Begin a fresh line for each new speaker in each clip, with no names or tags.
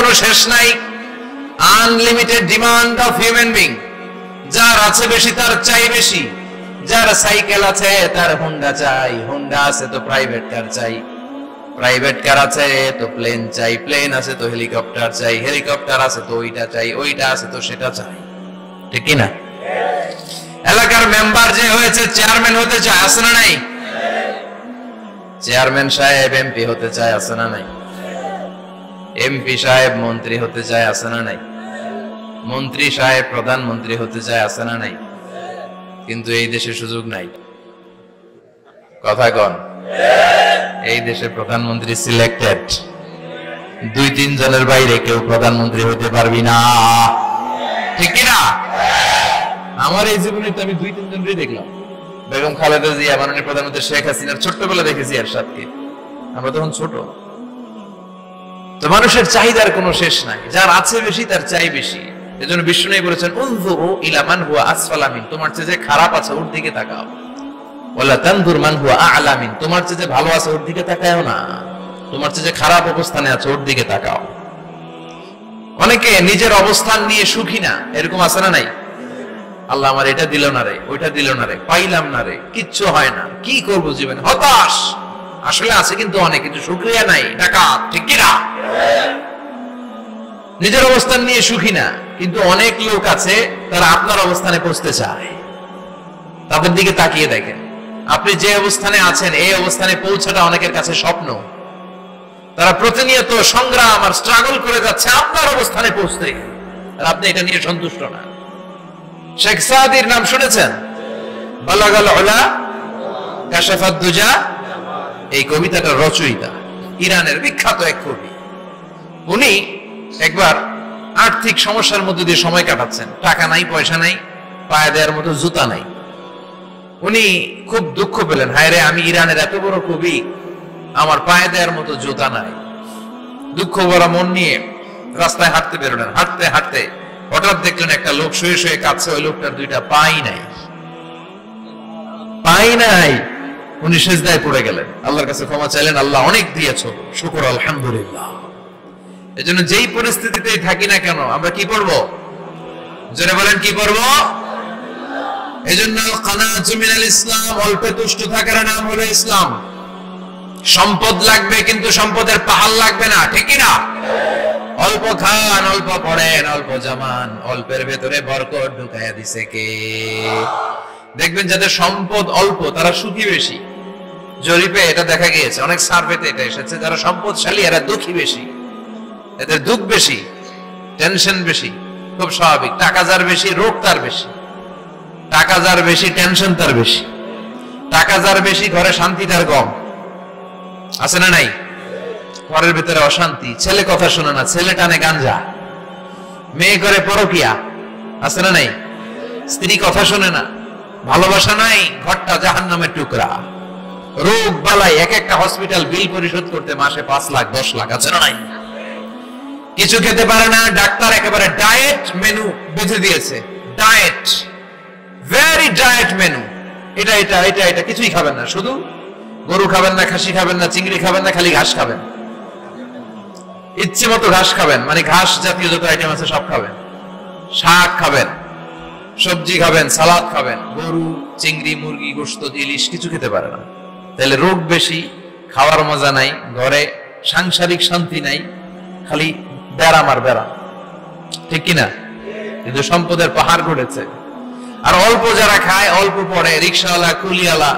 কোনো শেষ নাই। Unlimited demand of human being. যার আছে বেশি তার চাই বেশি। যার সাইকেল আছে তার হোন্ডা চাই, হোন্ডা আছে তো প্রাইভেট কার চাই, প্রাইভেট কার আছে তো প্লেন চাই, প্লেন আছে তো হেলিকপ্টার চাই, হেলিকপ্টার আছে তো ওইটা চাই, ওইটা আছে তো সেটা চাই। ঠিক কি না? এলাকার মেম্বার যে হয়েছে চেয়ারম্যান হতে চায়, আছে না নাই? চেয়ারম্যান সাহেব এমপি হতে চায়, আছে না নাই? এমপি সাহেব মন্ত্রী হতে চায়, আছে না নাই? মন্ত্রী সাহেব প্রধানমন্ত্রী হতে চায়, আছে না নাই? কিন্তু এই দেশে সুযোগ নাই। কথা কন? এই দেশে প্রধানমন্ত্রী সিলেক্টেড। 2-3 জনের বাইরে কেউ প্রধানমন্ত্রী হতে পারবি না। ঠিক কিনা? আমার এই জীবনে তো আমি 2-3 জনই দেখলাম। বেগম খালেদা জিয়া, মাননীয় প্রধানমন্ত্রী শেখ হাসিনার ছোট্টবেলা দেখেছি এরশাদকে। আমরা তখন ছোট। তো মানুষের চাহিদার কোনো শেষ নাই। যার আছে বেশি তার চাই বেশি। এজন্য বিষ্ণু বলেছেন, উনজুরু ইলা মান হুয়া আসফালা মিন, তোমার চেয়ে যে খারাপ আছে ওর দিকে তাকাও। ওয়ালা তানজুর মান হুয়া আ'লা মিন, তোমার চেয়ে যে ভালো আছে ওর দিকে তাকাও না, তোমার চেয়ে যে খারাপ অবস্থানে আছে ওর দিকে তাকাও। অনেকে নিজের অবস্থান নিয়ে সুখী না, এরকম আছে না নাই? আল্লাহ আমার এটা দিল না রে, ওইটা দিল না রে, পাইলাম না রে, কিচ্ছু হয় না, কি করব জীবনে, হতাশ। আসলে আছে কিন্তু অনেক, কিন্তু শুকরিয়া নাই, ডাকাত। ঠিক কি না? নিজের অবস্থান নিয়ে সুখী না, কিন্তু অনেক লোক আছে তারা আপনার অবস্থানে পৌঁছতে চায়। তাদের দিকে তাকিয়ে দেখেন, আপনি যে অবস্থানে আছেন এই অবস্থানে পৌঁছাটা অনেকের কাছে স্বপ্ন। তারা প্রতিনিয়ত সংগ্রাম আর স্ট্রাগল করে যাচ্ছে আপনার অবস্থানে পৌঁছতে, আর আপনি এটা নিয়ে সন্তুষ্ট না। শেখ সাদির নাম শুনেছেন? বালাগাল উলা কাশাফাত দুজা, এই কবিতাটার রচয়িতা ইরানের বিখ্যাত এক কবি। উনি একবার আর্থিক সমস্যার মধ্যে দিয়ে সময় কাটাচ্ছেন, টাকা নাই, পয়সা নাই, পায়ে দেওয়ার মতো জুতা নাই। উনি খুব দুঃখ পেলেন, হায় রে, আমি ইরানের এত বড় কবি, আমার পায়ে দেওয়ার মতো জুতা নাই। দুঃখ ভরা মন নিয়ে রাস্তায় হাঁটতে বেরোলেন। হাঁটতে হাঁটতে হঠাৎ দেখলেন একটা লোক শুয়ে শুয়ে কাঁদছে, ওই লোকটার 2টা পাই নাই, পাই নাই। উনি সিজদায় পড়ে গেলেন, আল্লাহর কাছে ক্ষমা চাইলেন, আল্লাহ অনেক দিয়েছো, শুকর আলহামদুলিল্লাহ। এজন্য যেই পরিস্থিতিতেই থাকি না কেন আমরা কি পড়বো? জোরে বলেন, কি পড়বো? এজন্য কানাতু মিনাল ইসলাম, অল্পে তুষ্ট থাকার নাম হলো ইসলাম। সম্পদ লাগবে কিন্তু সম্পদের পাহাড় লাগবে না। ঠিক কি না? অল্প খান, অল্প পড়েন, অল্প জমান, অল্পের ভেতরে বরকত ঢুকাইয়া দিছে কে? দেখবেন যাদের সম্পদ অল্প তারা সুখী বেশি। জরিপে এটা দেখা গিয়েছে, অনেক সার্ভেতে এটা এসেছে, যারা সম্পদশালী এরা দুঃখী বেশি, এদের দুঃখ বেশি, টেনশন বেশি। খুব স্বাভাবিক, টাকা যার বেশি রোগ তার বেশি, টাকা যার বেশি টেনশন তার বেশি, টাকা যার বেশি ঘরে শান্তি তার কম। আছে না নাই? ঘরের ভিতরে অশান্তি, ছেলে কথা শোনে না, ছেলে টানে গাঞ্জা, মেয়ে করে পরকিয়া। আছে না নাই? স্ত্রী কথা শোনে না, ভালোবাসা নাই, ঘরটা জাহান্নামের টুকরা। রোগ বালাই, এক একটা হসপিটাল বিল পরিশোধ করতে মাসে 5 লাখ 10 লাখ। আছে না নাই? কিছু খেতে পারে না, ডাক্তার একেবারে ডায়েট মেনু বেঁধে দিয়েছে। ডায়েট, ভেরি ডায়েট মেনু, এটা এটা এটা এটা কিছুই খাবেন না, শুধু গরু খাবেন না, খাসি খাবেন না, চিংড়ি খাবেন না, খালি ঘাস খাবেন। ইচ্ছে মতো ঘাস খাবেন, মানে ঘাস জাতীয় যত আইটেম আছে সব খাবেন। শাক খাবেন, সবজি খাবেন, সালাদ খাবেন। গরু, চিংড়ি, মুরগি, গোশত, ইলিশ কিছু খেতে পারে না। তাহলে রোগ বেশি, খাওয়ার মজা নাই, ঘরে সাংসারিক শান্তি নাই, খালি ব্যারাম আর ব্যারাম। ঠিক কিনা? কিন্তু সম্পদের পাহাড় গড়েছে। আর অল্প যারা খায়, অল্প পড়ে, রিক্সাওয়ালা, কুলিওয়ালা,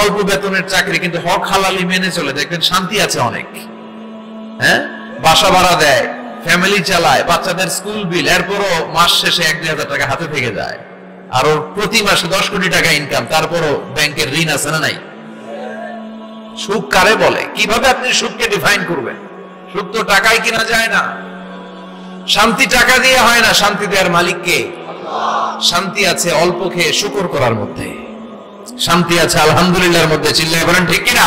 অল্প বেতনের চাকরি, কিন্তু হক হালালি মেনে চলে, দেখবেন শান্তি আছে অনেক। হ্যাঁ, বাসা ভাড়া দেয়, ফ্যামিলি চালায়, বাচ্চাদের স্কুল বিল, এরপরও মাস শেষে 1-2 হাজার টাকা হাতে থেকে যায়। আর ওর প্রতি মাসে 10 কোটি টাকা ইনকাম, তারপরও ব্যাংকের ঋণ আছে না নাই? সুখ কারে বলে? কিভাবে আপনি সুখকে ডিফাইন করবেন? সুখ তো টাকায় কিনা যায় না। শান্তি টাকা দিয়ে হয় না, শান্তি দেওয়ার মালিক কে? শান্তি আছে অল্প খেয়ে শুকর করার মধ্যে, শান্তি আছে আলহামদুলিল্লাহর মধ্যে। চিল্লায় বলেন ঠিক কিনা?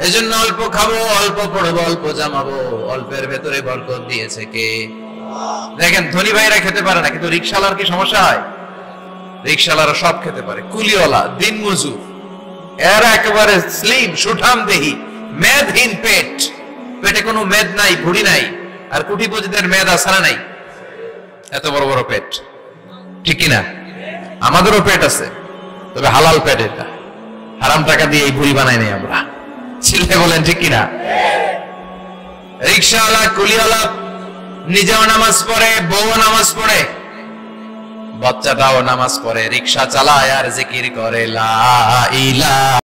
এজন্য অল্প খাবো, অল্প পড়বো, অল্প জামাবো, অল্পের ভেতরে বরকত দিয়েছে কে? দেখেন, ধনী ভাইরা খেতে পারে না, কিন্তু রিকশাওয়ালার কি সমস্যা হয়? রিকশাওয়ালারা সব খেতে পারে। কুলিওয়ালা, দিন মজুর, এরা একেবারে স্লিম সুঠাম দেহি, মেদহীন পেট, পেটে কোনো মেদ নাই, ভুঁড়ি নাই, আর কোটিপতিদের মেদ আছে না নাই? এত বড় বড় পেট, ঠিক কিনা? আমাদেরও পেট আছে, তবে হালাল পেট। এটা হারাম টাকা দিয়ে এই ভুড়ি বানাই নাই আমরা। ছেলে বলেন ঠিক কিনা? রিকশাওয়ালা, কুলিওয়ালা নিজেও নামাজ পড়ে, বউ নামাজ পড়ে, বাচ্চাটাও নামাজ পড়ে, রিকশা চালায় আর জিকির করে লা ইলাহা